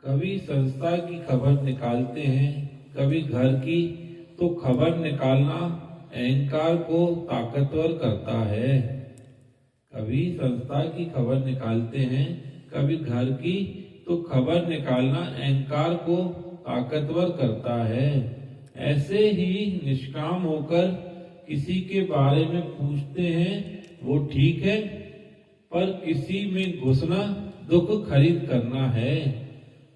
कभी संस्था की खबर निकालते हैं, कभी घर की। तो खबर निकालना अहंकार को ताकतवर करता है। कभी संस्था की खबर निकालते हैं, कभी घर की। तो खबर निकालना अहंकार को ताकतवर करता है। ऐसे ही निष्काम होकर किसी के बारे में पूछते हैं, वो ठीक है, पर किसी में घुसना दुख खरीद करना है।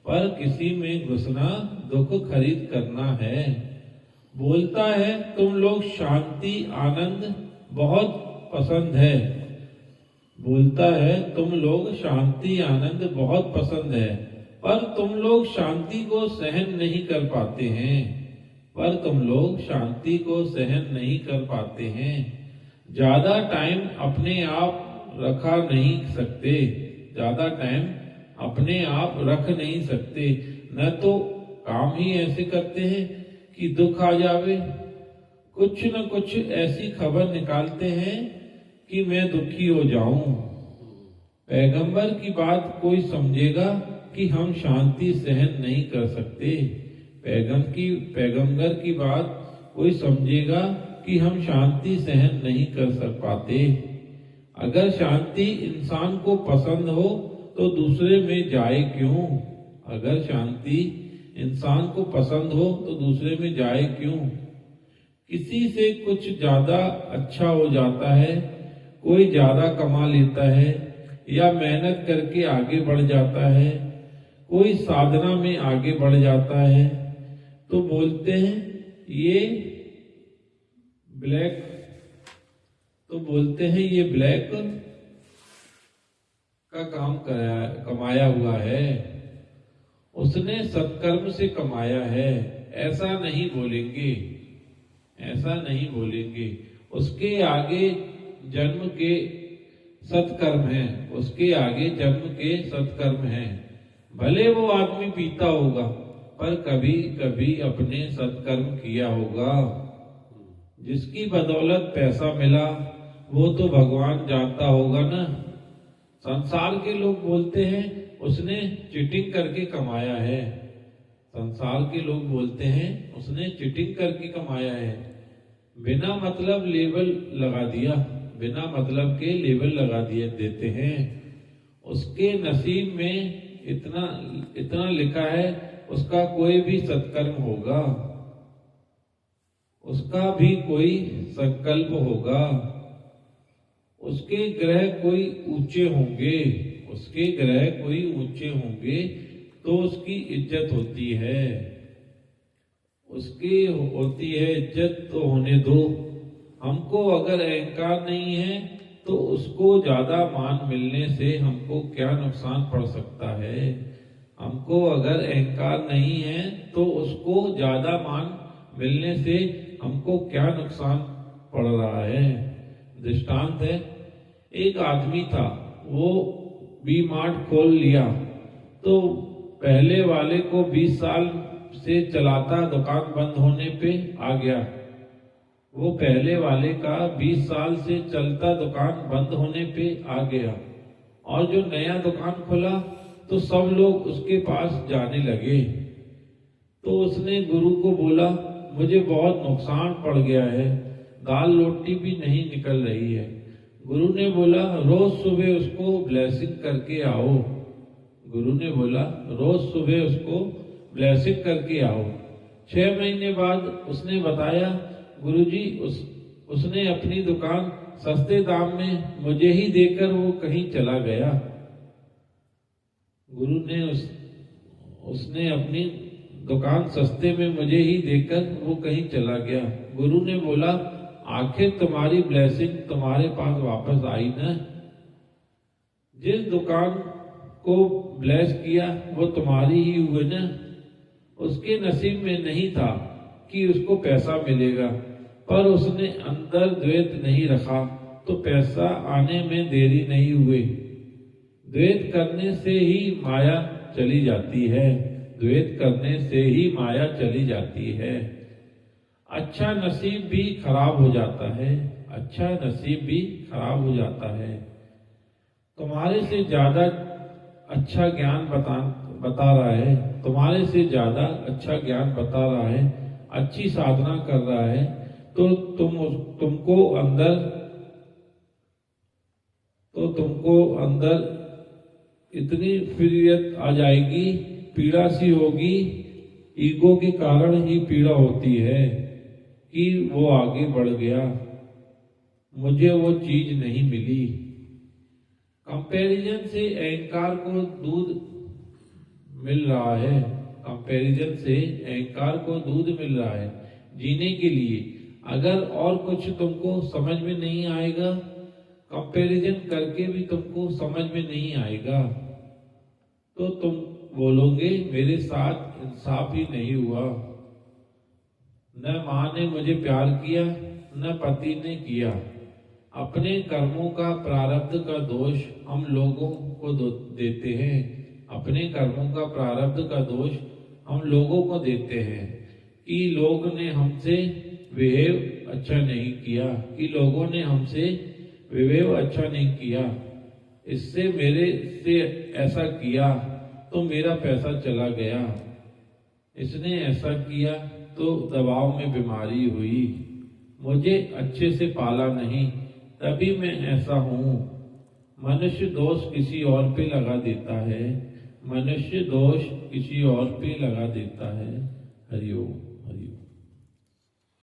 पर किसी में घुसना दुख खरीद करना है। बोलता है तुम लोग शांति आनंद बहुत पसंद है। बोलता है तुम लोग शांति आनंद बहुत पसंद है, पर तुम लोग शांति को सहन नहीं कर पाते हैं। पर तुम लोग शांति को सहन नहीं कर पाते हैं। ज्यादा टाइम अपने आप रखा नहीं सकते। ज्यादा टाइम अपने आप रख नहीं सकते। न तो काम ही ऐसे करते हैं कि दुख आ जावे, कुछ न कुछ ऐसी खबर निकालते हैं कि मैं दुखी हो जाऊं। पैगंबर की बात कोई समझेगा कि हम शांति सहन नहीं कर सकते। पैगंबर की बात कोई समझेगा कि हम शांति सहन नहीं कर सक पाते। अगर शांति इंसान को पसंद हो तो दूसरे में जाए क्यों? अगर शांति इंसान को पसंद हो तो दूसरे में जाए क्यों? किसी से कुछ ज्यादा अच्छा हो जाता है, कोई ज्यादा कमा लेता है या मेहनत करके आगे बढ़ जाता है, कोई साधना में आगे बढ़ जाता है, तो बोलते हैं ये ब्लैक का काम कमाया हुआ है, उसने सत्कर्म से कमाया है। ऐसा नहीं बोलेंगे, ऐसा नहीं बोलेंगे। उसके आगे जन्म के सत्कर्म हैं, उसके आगे जन्म के सत्कर्म हैं। भले वो आदमी पीता होगा, पर कभी कभी अपने सत्कर्म किया होगा। जिसकी बदौलत पैसा मिला वो तो भगवान जानता होगा ना। संसार के लोग बोलते हैं उसने चीटिंग करके कमाया है। संसार के लोग बोलते हैं उसने चीटिंग करके कमाया है। बिना मतलब लेबल लगा दिया, बिना मतलब के लेबल लगा दिए देते हैं। उसके नसीब में इतना लिखा है, उसका कोई भी सत्कर्म होगा, उसका भी कोई संकल्प होगा, उसके ग्रह कोई ऊंचे होंगे, उसके ग्रह कोई ऊंचे होंगे तो उसकी इज्जत होती है। उसकी होती है इज्जत तो होने दो। हमको अगर अहंकार नहीं है तो उसको ज्यादा मान मिलने से हमको क्या नुकसान पड़ सकता है? हमको अगर अहंकार नहीं है तो उसको ज्यादा मान मिलने से हमको क्या नुकसान पड़ रहा है? दृष्टांत है, एक आदमी था, वो वी-मार्ट खोल लिया तो पहले वाले को 20 साल से चलाता दुकान बंद होने पे आ गया। वो पहले वाले का 20 साल से चलता दुकान बंद होने पे आ गया, और जो नया दुकान खोला तो सब लोग उसके पास जाने लगे। तो उसने गुरु को बोला, मुझे बहुत नुकसान पड़ गया है, दाल रोटी भी नहीं निकल रही है। गुरु ने बोला रोज सुबह उसको ब्लेसिंग करके आओ। गुरु ने बोला रोज सुबह उसको ब्लेसिंग करके आओ। 6 महीने बाद उसने बताया, गुरुजी उसने अपनी दुकान सस्ते दाम में मुझे ही देकर वो कहीं चला गया। गुरु ने उसने अपनी दुकान सस्ते में मुझे ही देकर वो कहीं चला गया। गुरु ने बोला आखिर तुम्हारी ब्लेसिंग तुम्हारे पास वापस आई ना। जिस दुकान को ब्लेस किया वो तुम्हारी ही हुई ना। उसके नसीब में नहीं था कि उसको पैसा मिलेगा, पर उसने अंदर द्वैत नहीं रखा तो पैसा आने में देरी नहीं हुई। द्वैत करने से ही माया चली जाती है, द्वैत करने से ही माया चली जाती है। अच्छा नसीब भी खराब हो जाता है, अच्छा नसीब भी खराब हो जाता है। तुम्हारे से ज्यादा अच्छा ज्ञान बता रहा है, तुम्हारे से ज्यादा अच्छा ज्ञान बता रहा है, अच्छी साधना कर रहा है, तो तुमको अंदर इतनी फिरियत आ जाएगी, पीड़ा सी होगी। ईगो के कारण ही पीड़ा होती है कि वो आगे बढ़ गया, मुझे वो चीज नहीं मिली। कंपैरिजन से अहंकार को दूध मिल रहा है, कंपैरिजन से अहंकार को दूध मिल रहा है जीने के लिए। अगर और कुछ तुमको समझ में नहीं आएगा, कंपैरिजन करके भी तुमको समझ में नहीं आएगा, तो तुम बोलोगे मेरे साथ इंसाफ ही नहीं हुआ। न माँ ने मुझे प्यार किया, न पति ने किया। अपने कर्मों का प्रारब्ध का दोष हम लोगों को देते हैं, अपने कर्मों का प्रारब्ध का दोष हम लोगों को देते हैं कि लोग ने हमसे बिहेव अच्छा नहीं किया, कि लोगों ने हमसे बिहेव अच्छा नहीं किया, इससे मेरे से ऐसा किया तो मेरा पैसा चला गया, इसने ऐसा किया तो दबाव में बीमारी हुई, मुझे अच्छे से पाला नहीं तभी मैं ऐसा हूँ। मनुष्य दोष किसी और पे लगा देता है, मनुष्य दोष किसी और पे लगा देता है। हरिओम हरिओम।